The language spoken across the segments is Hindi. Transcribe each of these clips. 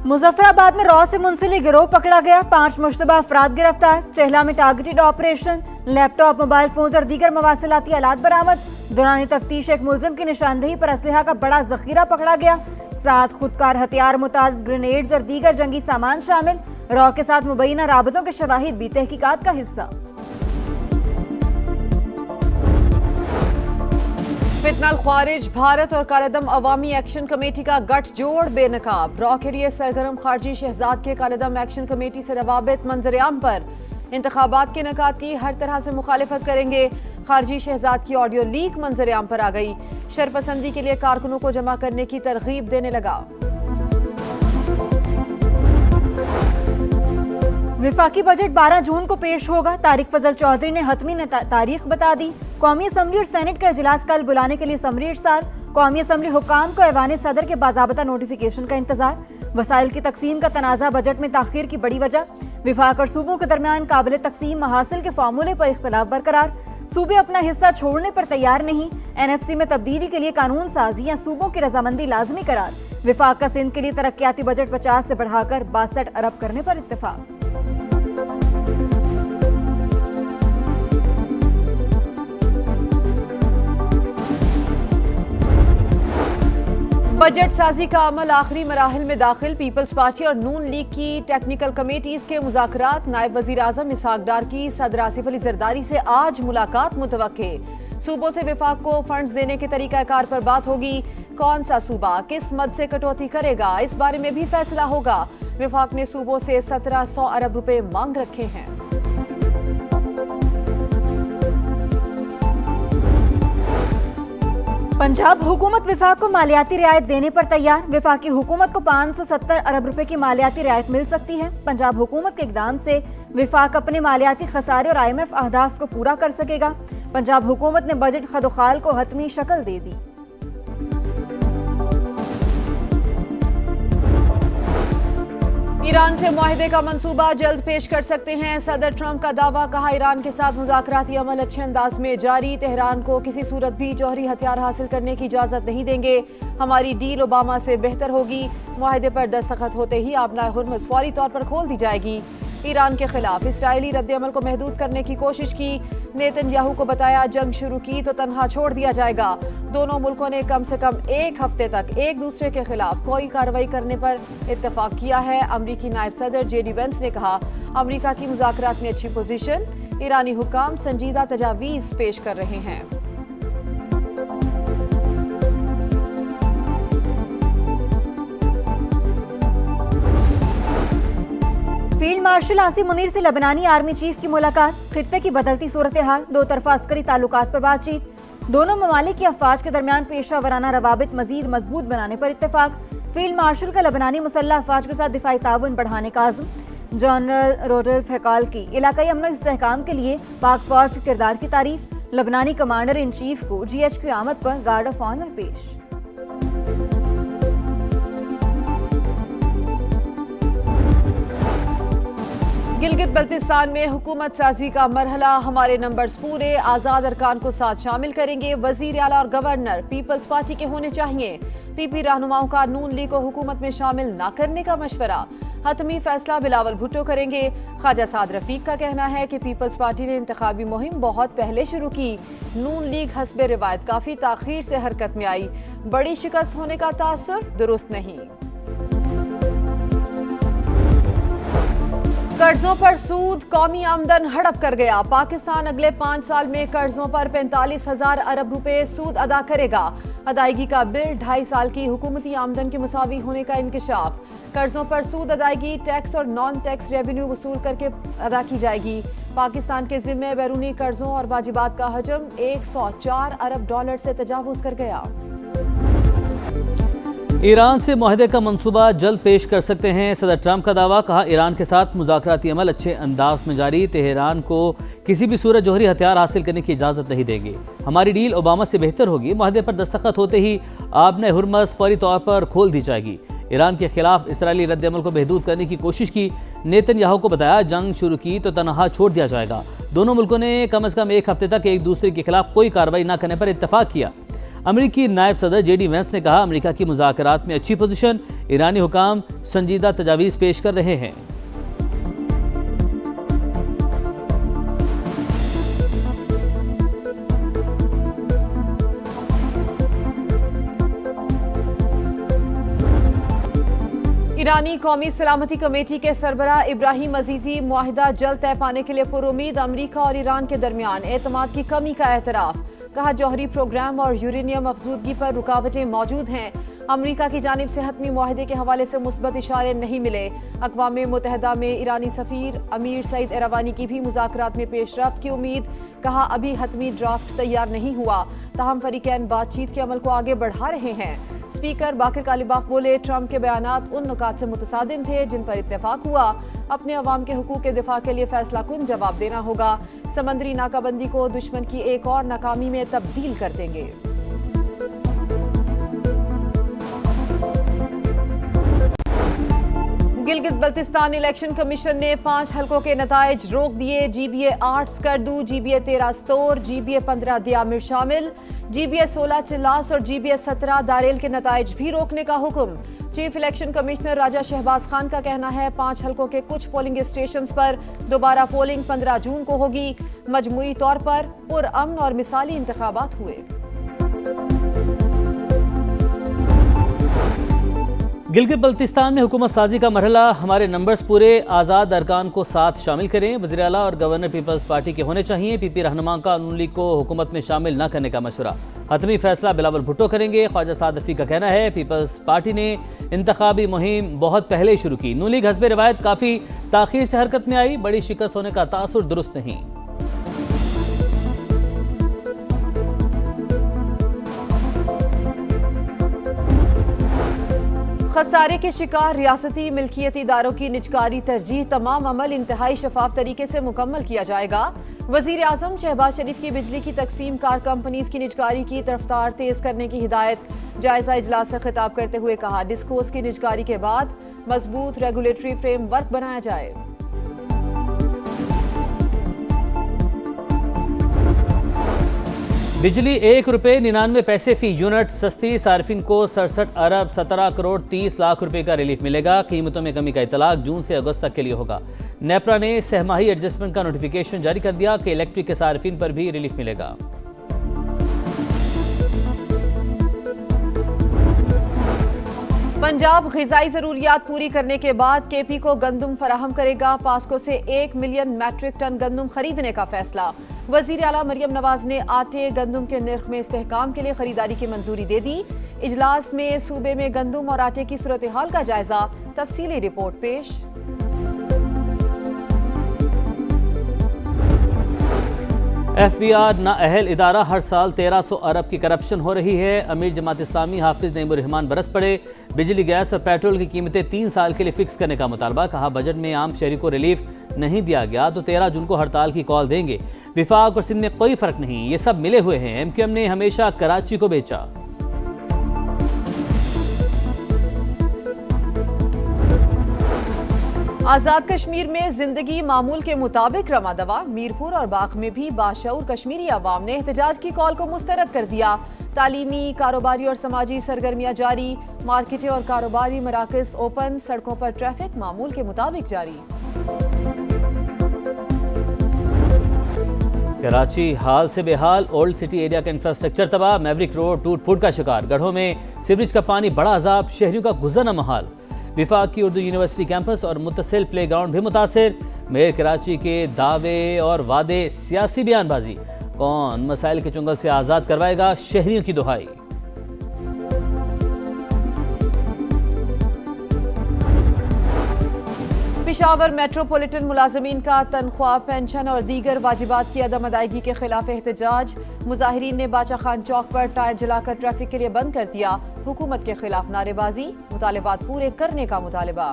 मुजफ्फराबाद में रॉ से मुंसलिक गिरोह पकड़ा गया, 5 मुश्तबा अफराद गिरफ्तार। चहला में targeted operation, laptop, mobile phone और दीगर मवासिलाती आलात बरामद। दौरान तफ्तीश एक मुलजिम की निशानदेही पर असलहा का बड़ा जखीरा पकड़ा गया, 7 खुदकार हथियार, मुताद ग्रेनेड्स और दीगर जंगी सामान शामिल। रॉ के साथ मुबैना राबतों के शवाहिद भी तहकीकात का हिस्सा। फितनल ख्वारिज भारत और कालेदम अवामी एक्शन कमेटी का गठजोड़ बेनकाब। रॉ के लिए सरगर्म खारजी शहजाद के कालेदम एक्शन कमेटी से रवाबित मंजरेआम पर। इंतखाबात के इनेकाद की हर तरह से मुखालिफत करेंगे। खारजी शहजाद की ऑडियो लीक मंजरेआम पर आ गई। शरपसंदी के लिए कारकुनों को जमा करने की तरगीब देने लगा। विफाकी बजट 12 जून को पेश होगा। तारिक फजल चौधरी ने हतमी तारीख बता दी। कौमी असम्बली और सेनेट का इजलास कल बुलाने के लिए समरी इरसाल। कौमी असम्बली हुक्काम को ऐवान सदर के बाज़ाबता नोटिफिकेशन का इंतजार। वसाइल की तकसीम का तनाज़ा बजट में ताखीर की बड़ी वजह। विफाक और सूबों के दरमियान काबिल तकसीम महासिल के फार्मूले पर इख्तलाफ बरकरार। सूबे अपना हिस्सा छोड़ने पर तैयार नहीं। NFC में तब्दीली के लिए कानून साजी या सूबों की रजामंदी लाजमी करार। विफाक का सिंध के लिए तरक्याती बजट 50 से बढ़ाकर 62 अरब करने पर इत्तेफाक। बजट साजी का अमल आखिरी मराहिल में दाखिल। पीपल्स पार्टी और नून लीग की टेक्निकल कमेटीज के मुज़ाकरात। नायब वज़ीर आज़म इसहाक डार की सदर आसिफ अली जरदारी से आज मुलाकात मुतवक्के। सूबों से विफाक को फंड्स देने के तरीकाकार पर बात होगी। कौन सा सूबा किस मद से कटौती करेगा, इस बारे में भी फैसला होगा। विफाक ने सूबों से 1700 अरब रुपए मांग रखे हैं। पंजाब हुकूमत विफाक को मालियाती रियायत देने पर तैयार। विफाकी हुकूमत को 570 अरब रुपए की मालियाती रियायत मिल सकती है। पंजाब हुकूमत के इकदाम से विफाक अपने मालियाती खसारे और IMF अहदाफ को पूरा कर सकेगा। पंजाब हुकूमत ने बजट खदोखाल को हतमी शक्ल दे दी। ईरान से मुआहदे का मंसूबा जल्द पेश कर सकते हैं सदर ट्रंप का दावा। कहा, ईरान के साथ मुज़ाकराती अमल अच्छे अंदाज में जारी। तेहरान को किसी सूरत भी जौहरी हथियार हासिल करने की इजाज़त नहीं देंगे। हमारी डील ओबामा से बेहतर होगी। मुआहदे पर दस्तखत होते ही आबनाए हुर्मुज़ फौरी तौर पर खोल दी जाएगी। ईरान के खिलाफ इसराइली रद्द-ए-अमल को महदूद करने की कोशिश की। नेतन्याहू को बताया, जंग शुरू की तो तनहा छोड़ दिया जाएगा। दोनों मुल्कों ने कम से कम एक हफ्ते तक एक दूसरे के खिलाफ कोई कार्रवाई करने पर इत्तेफाक किया है। अमरीकी नायब सदर JD वेंस ने कहा, अमरीका की मुज़ाकरात में अच्छी पोजीशन। ईरानी हुक्काम संजीदा तजावीज़ पेश कर रहे हैं। फील्ड मार्शल आसिम मुनीर से लबनानी आर्मी चीफ की मुलाकात। खित्ते की बदलती सूरत हाल, दो तरफा अस्करी ताल्लुकात पर बातचीत। दोनों ममालिक की अफवाज के दरमियान पेशा वराना रवाबित मजीद मजबूत बनाने पर इत्तेफाक। फील्ड मार्शल का लबनानी मुसल्लह अफवाज के साथ दिफाई ताउन बढ़ाने का आज़म। जनरल रोडल्फ हैकाल की इलाकाई अमन इस्तेहकाम के लिए पाक फौज के किरदार की तारीफ। लबनानी कमांडर इन चीफ को GH की आमद पर गार्ड ऑफ ऑनर पेश। गिलगित बल्तिस्तान में हुकूमत साजी का मरहला। हमारे नंबर्स पूरे, आज़ाद अरकान को साथ शामिल करेंगे। वजीर आला और गवर्नर पीपल्स पार्टी के होने चाहिए। PP रहनुमाओं का नून लीग को हुकूमत में शामिल न करने का मशवरा। हतमी फैसला बिलावल भुट्टो करेंगे। ख्वाजा साद रफीक का कहना है कि पीपल्स पार्टी ने इंतखाबी मुहिम बहुत पहले शुरू की। नून लीग हस्बे रिवायत काफी ताखीर से हरकत में आई। बड़ी शिकस्त होने का तासुर दुरुस्त नहीं। कर्जों पर सूद, कौमी आमदन हड़प कर गया। पाकिस्तान अगले 5 साल में कर्जों पर 45,000 अरब रुपए सूद अदा करेगा। अदायगी का बिल 2.5 साल की हुकूमती आमदन के मुसावी होने का इंकशाफ। कर्जों पर सूद अदायगी टैक्स और नॉन टैक्स रेवेन्यू वसूल करके अदा की जाएगी। पाकिस्तान के जिम्मे बैरूनी कर्जों और वाजिबात का हजम 104 अरब डॉलर से तजावुज कर गया। ईरान से मुआहदे का मंसूबा जल्द पेश कर सकते हैं सदर ट्रंप का दावा। कहा, ईरान के साथ मुज़ाकराती अमल अच्छे अंदाज में जारी। तेहरान को किसी भी सूरत जौहरी हथियार हासिल करने की इजाज़त नहीं देंगे। हमारी डील ओबामा से बेहतर होगी। मुआहदे पर दस्तखत होते ही आबनाए हुर्मुज़ फौरी तौर पर खोल दी जाएगी। ईरान के खिलाफ इसराइली रद्द-ए-अमल को महदूद करने की कोशिश की। नेतन्याहू को बताया, जंग शुरू की तो तनहा छोड़ दिया जाएगा। दोनों मुल्कों ने कम से कम एक हफ्ते तक एक दूसरे के खिलाफ कोई कार्रवाई न करने पर इत्तेफाक किया। अमेरिकी नायब सदर जेडी वेंस ने कहा, अमेरिका की मुज़ाकरात में अच्छी पोजीशन, ईरानी हुकाम संजीदा तजावीज़ पेश कर रहे हैं। ईरानी कौमी सलामती कमेटी के सरबराह इब्राहिम अजीजी मुआहिदा जल्द तय पाने के लिए पुरुमीद, अमरीका और ईरान के दरमियान एतमाद की कमी का एतराफ़। कहा, जौहरी प्रोग्राम और यूरेनियम अफजूदगी पर रुकावटें मौजूद हैं। अमरीका की जानिब से हतमी मुआहिदे के हवाले से मुस्बत इशारे नहीं मिले। अक़वाम मुत्तहिदा में ईरानी सफ़ीर अमीर सईद एरावानी की भी मुज़ाकरात में पेशरफ्त की उम्मीद। कहा, अभी हतमी ड्राफ्ट तैयार नहीं हुआ, ताहम फरीकैन बातचीत के अमल को आगे बढ़ा रहे हैं। स्पीकर बाकिर कालिबाफ बोले, ट्रंप के बयानात उन नुकात से मुतसादिम थे जिन पर इत्तेफाक हुआ। अपने अवाम के हुकूक के दिफा के लिए फैसला कुन जवाब देना होगा। समंदरी नाकाबंदी को दुश्मन की एक और नाकामी में तब्दील कर देंगे। गिलगित बल्तिस्तान इलेक्शन कमीशन ने 5 हलकों के नताइज रोक दिए। जीबीए 8 स्कर्दू, जीबीए 13 स्तोर, जीबीए 15 दियामिर शामिल, जीबीए 16 चिल्लास और जीबीए 17 दारेल के नताइज भी रोकने का हुक्म। चीफ इलेक्शन कमिश्नर राजा शहबाज खान का कहना है, 5 हलकों के कुछ पोलिंग स्टेशंस पर दोबारा पोलिंग 15 जून को होगी। मजमूई तौर पर पुरअमन और मिसाली इंतखाबात हुए। गिलगित बल्तिस्तान में हुकूमत साजी का मरहला, हमारे नंबर्स पूरे, आज़ाद अरकान को साथ शामिल करें। वज़ीर आला और गवर्नर पीपल्स पार्टी के होने चाहिए। पीपी रहनुमा का नून लीग को हुकूमत में शामिल न करने का मशवरा। हतमी फैसला बिलावल भुट्टो करेंगे। ख्वाजा साद रफ़ी का कहना है, पीपल्स पार्टी ने इंतखाबी मुहिम बहुत पहले शुरू की। नून लीग हस्बे रिवायत काफ़ी ताख़ीर से हरकत में आई, बड़ी शिकस्त होने का तासुर दुरुस्त नहीं। खसारे के शिकार रियासती मिल्कियती इदारों की निजकारी तरजीह, तमाम अमल इंतहाई शफाफ तरीके से मुकम्मल किया जाएगा। वजीर आजम शहबाज शरीफ की बिजली की तकसीम कार कंपनीज की निजकारी की रफ्तार तेज करने की हिदायत। जायजा इजलास से खिताब करते हुए कहा, डिस्कोस की निजकारी के बाद मजबूत रेगुलेटरी फ्रेमवर्क बनाया जाए। बिजली 1 रुपये 99 पैसे फी यूनिट सस्ती, सार्फिन को 67 अरब 17 करोड़ 30 लाख रुपए का रिलीफ मिलेगा। कीमतों में कमी का इतलाक जून से अगस्त तक के लिए होगा। नेपरा ने सहमाही एडजस्टमेंट का नोटिफिकेशन जारी कर दिया कि इलेक्ट्रिक के सार्फिन पर भी रिलीफ मिलेगा। पंजाब ग़िज़ाई ज़रूरियात पूरी करने के बाद केपी को गंदम फराहम करेगा। पास्को से 1 मिलियन मैट्रिक टन गंदम खरीदने का फैसला। वज़ीर आला मरियम नवाज ने आटे गंदम के निर्ख में इस्तेहकाम के लिए खरीदारी की मंजूरी दे दी। इजलास में सूबे में गंदम और आटे की सूरत हाल का जायजा, तफसीली रिपोर्ट पेश। FBI नाअहल इदारा, हर साल 1300 अरब की करप्शन हो रही है। अमीर जमात इस्लामी हाफिज नईमुर रहमान बरस पड़े। बिजली, गैस और पेट्रोल की कीमतें 3 साल के लिए फिक्स करने का मुतालबा। कहा, बजट में आम शहरी को रिलीफ नहीं दिया गया तो 13 जून को हड़ताल की कॉल देंगे। विफाक और सिंध में कोई फर्क नहीं, ये सब मिले हुए हैं। MQM ने हमेशा कराची को बेचा। आज़ाद कश्मीर में जिंदगी मामूल के मुताबिक रवादवा। मीरपुर और बाग में भी बाशऊर कश्मीरी अवाम ने एहतजाज की कॉल को मुस्तरद कर दिया। तालीमी, कारोबारी और समाजी सरगर्मियां जारी। मार्केटें और कारोबारी मराकज़ ओपन। सड़कों पर ट्रैफिक मामूल के मुताबिक जारी। कराची हाल से बेहाल, ओल्ड सिटी एरिया का इंफ्रास्ट्रक्चर तबाह। मैवरिक रोड टूट फूट का शिकार। गढ़ों में सीवरेज का पानी बड़ा अजाब, शहरियों का गुजरना महाल। विफाक की उर्दू यूनिवर्सिटी कैंपस और मुत्तसिल प्ले ग्राउंड भी मुतासिर। मेयर कराची के दावे और वादे सियासी बयानबाजी। कौन मसाइल के चुंगल से आज़ाद करवाएगा, शहरियों की दुहाई। पेशावर मेट्रोपॉलिटन मुलाजमीन का तनख्वाह, पेंशन और दीगर वाजिबात की अदम अदायगी के खिलाफ एहतजाज। मुजाहिरीन ने बाचा खान चौक पर टायर जलाकर ट्रैफिक के लिए बंद कर दिया। हुकूमत के खिलाफ नारेबाजी, मुतालिबात पूरे करने का मुतालिबा।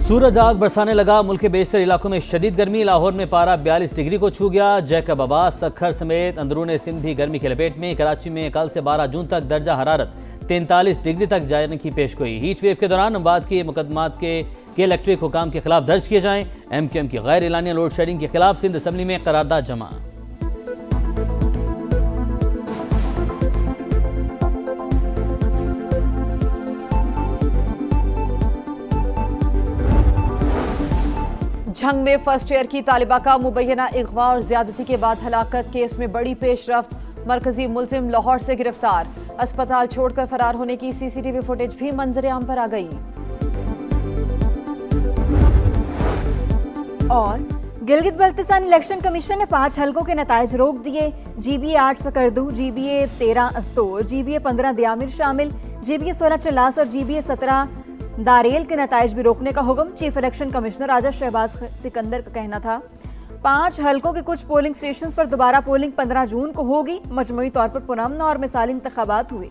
सूरज आग बरसाने लगा। मुल्क के बेशतर इलाकों में शदीद गर्मी। लाहौर में पारा 42 डिग्री को छू गया। जैकब आबाद, सखर समेत अंदरूनी सिंध भी गर्मी की लपेट में। कराची में कल से 12 जून तक दर्जा हरारत 43 डिग्री तक जाने की पेशगोई। हीट वेव के दौरान अमवात के मुकदमात के कि इलेक्ट्रिक हुकाम के खिलाफ दर्ज किए जाएं। MQM की गैर एलानिया लोड शेडिंग के खिलाफ सिंध असम्बली में करारदाद जमा। झंग में फर्स्ट ईयर की तालिबा का मुबैना अगवा और ज्यादती के बाद हलाकत केस में बड़ी पेशरफ्त। मरकजी मुलजिम लाहौर से गिरफ्तार। अस्पताल छोड़कर फरार होने की CCTV फुटेज भी मंजर आम पर आ गई। और गिलगित बल्तिस्तान इलेक्शन कमीशन ने 5 हलकों के नताइज रोक दिए। GBA 8 Skardu, GBA 13 Astore, GBA 15 दियामिर शामिल, GBA 16 चलास और GBA 17 दारेल के नताइज भी रोकने का हुक्म। चीफ इलेक्शन कमिश्नर राजा शहबाज सिकंदर का कहना था 5 हलकों के कुछ पोलिंग स्टेशन पर दोबारा पोलिंग 15 जून को होगी। मजमूई तौर पर पुरअमन और मिसाली इंतखाबात हुए।